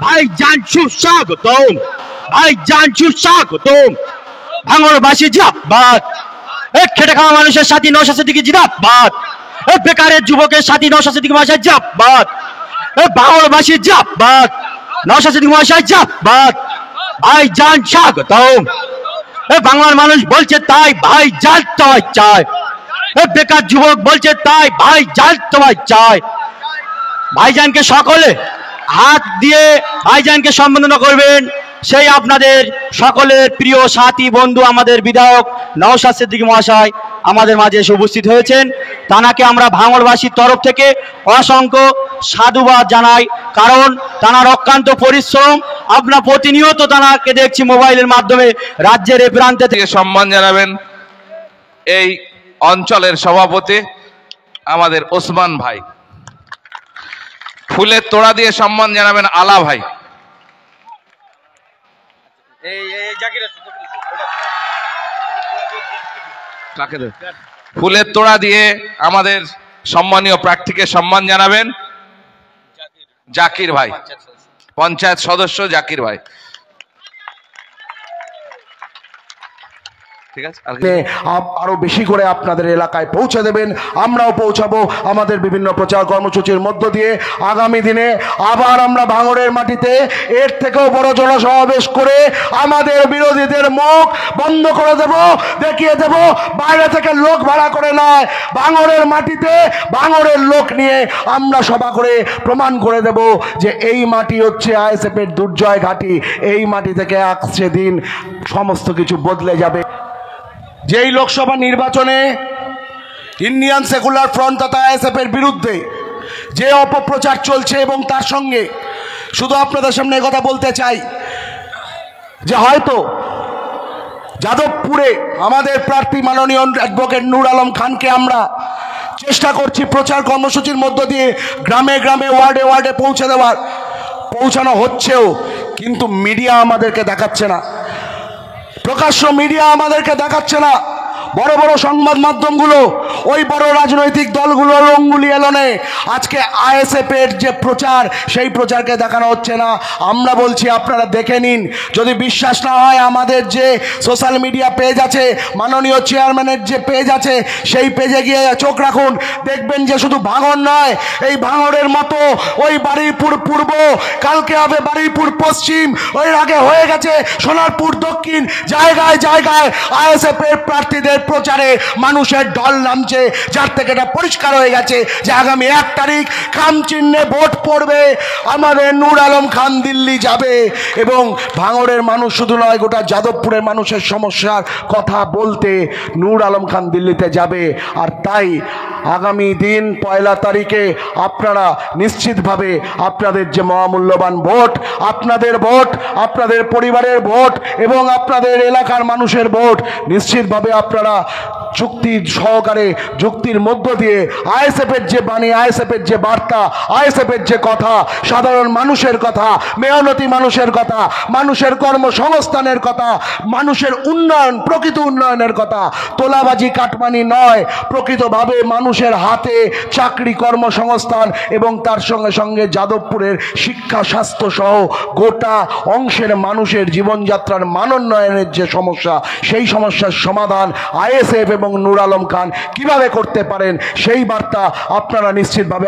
ভাইজান সুস্বাগতম, ভাইজান সুস্বাগতম। ভাঙড়বাসী জিন্দাবাদ, খেটে খাওয়া মানুষের সাথী নওশাদ সিদ্দিকী জিন্দাবাদ, বেকারের যুবকের সাথী নওশাদ সিদ্দিকী মহাশয় জিন্দাবাদ, ভাঙড়বাসী জিন্দাবাদ, নওশাদ সিদ্দিকী মহাশয় জিন্দাবাদ। ভাইজান স্বাগতম। বাংলার মানুষ বলছে তাই ভাইজান তোমায় চায়, বেকার যুবক বলছে তাই ভাইজান তোমায় চায়। ভাইজানকে সকলে হাত দিয়ে ভাইজানকে সম্বোধনা করবেন। সেই আপনাদের সকলের প্রিয় সাথী বন্ধু আমাদের বিধায়ক নওশাদ সিদ্দিকী মহাশয় আমাদের মাঝে এসে উপস্থিত হয়েছেন। তানাকে আমরা ভাঙড়বাসীর তরফ থেকে অসংখ্য সাধুবাদ জানাই, কারণ তানার অক্লান্ত পরিশ্রম। আপনার প্রতিনিয়ত তানাকে দেখছি মোবাইলের মাধ্যমে রাজ্যের এ প্রান্তে থেকে সম্মান জানাবেন এই অঞ্চলের সভাপতি আমাদের ওসমান ভাই। ফুলের তোড়া দিয়ে সম্মান জানাবেন আলা ভাই। ফুলের তোড়া দিয়ে আমাদের সম্মানীয় প্রার্থীকে সম্মান জানাবেন জাকির ভাই, পঞ্চায়েত সদস্য জাকির ভাই। আরো বেশি করে আপনাদের এলাকায় পৌঁছে দেবেন, আমরাও পৌঁছাবো আমাদের বিভিন্ন প্রচার কর্মসূচির মধ্য দিয়ে। আগামী দিনে আবার আমরা ভাঙড়ের মাটিতে এর থেকেও বড় জনসমাবেশ করে আমাদের বিরোধীদের মুখ বন্ধ করে দেব, দেখিয়ে দেব বাইরে থেকে লোক ভাড়া করে নয়, ভাঙড়ের মাটিতে ভাঙড়ের লোক নিয়ে আমরা সভা করে প্রমাণ করে দেব যে এই মাটি হচ্ছে আইএসএফ এর দুর্জয় ঘাঁটি। এই মাটি থেকে আসছে দিন সমস্ত কিছু বদলে যাবে। যেই লোকসভা নির্বাচনে ইন্ডিয়ান সেকুলার ফ্রন্ট তথা আইএসএফ এর বিরুদ্ধে যে অপপ্রচার চলছে, এবং তার সঙ্গে শুধু আপনাদের সামনে কথা বলতে চাই যে হয়তো যাদবপুরে আমাদের প্রার্থী মাননীয় অ্যাডভোকেট নূর আলম খানকে আমরা চেষ্টা করছি প্রচার কর্মসূচির মধ্য দিয়ে গ্রামে গ্রামে ওয়ার্ডে ওয়ার্ডে পৌঁছানো হচ্ছেও, কিন্তু মিডিয়া আমাদেরকে দেখাচ্ছে না, প্রকাশ্য মিডিয়া আমাদেরকে দেখাচ্ছে না। বড় বড় সংবাদ মাধ্যমগুলো, ওই বড় রাজনৈতিক দলগুলোর অঙ্গুলি এলনে আজকে আইএসএফ এর যে প্রচার, সেই প্রচারকে দেখানো হচ্ছে না। আমরা বলছি আপনারা দেখে নিন, যদি বিশ্বাস না হয় আমাদের যে সোশ্যাল মিডিয়া পেজ আছে, মাননীয় চেয়ারম্যানের যে পেজ আছে, সেই পেজে গিয়ে চোখ রাখুন, দেখবেন যে শুধু ভাঙড় নয়, এই ভাঙড়ের মতো ওই বারুইপুর পূর্ব, কালকে হবে বারুইপুর পশ্চিম, ওই আগে হয়ে গেছে সোনারপুর দক্ষিণ, জায়গায় জায়গায় আইএসএফ এর প্রার্থীদের প্রচারে মানুষের ঢল নামছে, যার থেকে এটা পরিষ্কার হয়ে গেছে যে আগামী 1 তারিখ খাম চিহ্নে ভোট পড়বে, আমাদের নূর আলম খান দিল্লি যাবে। এবং ভাঙড়ের মানুষ শুধু নয়, গোটা যাদবপুরের মানুষের সমস্যার কথা বলতে নূর আলম খান দিল্লিতে যাবে। আর তাই আগামী দিন 1 তারিখে আপনারা নিশ্চিতভাবে আপনাদের যে মহামূল্যবান ভোট, আপনাদের ভোট, আপনাদের পরিবারের ভোট এবং আপনাদের এলাকার মানুষের ভোট, নিশ্চিতভাবে আপনারা যুক্তির সহকারে, যুক্তির মধ্য দিয়ে আইএসএফ এর যে বাণী, আইএসএফ এর যে বার্তা, আইএসএফ এর যে কথা, সাধারণ মানুষের কথা, মেহনতি মানুষের কথা, মানুষের কর্মসংস্থানের কথা, মানুষের উন্নয়ন, প্রকৃত উন্নয়নের কথা, তোলাবাজি কাটমানি নয়, প্রকৃতভাবে মানুষের হাতে চাকরি, কর্মসংস্থান এবং তার সঙ্গে সঙ্গে যাদবপুরের শিক্ষা, স্বাস্থ্য সহ গোটা অংশের মানুষের জীবনযাত্রার মানোন্নয়নের যে সমস্যা, সেই সমস্যার সমাধান আইএসএফ এবং নূর আলম খান কিভাবে করতে পারেন, সেই বার্তা আপনারা নিশ্চিতভাবে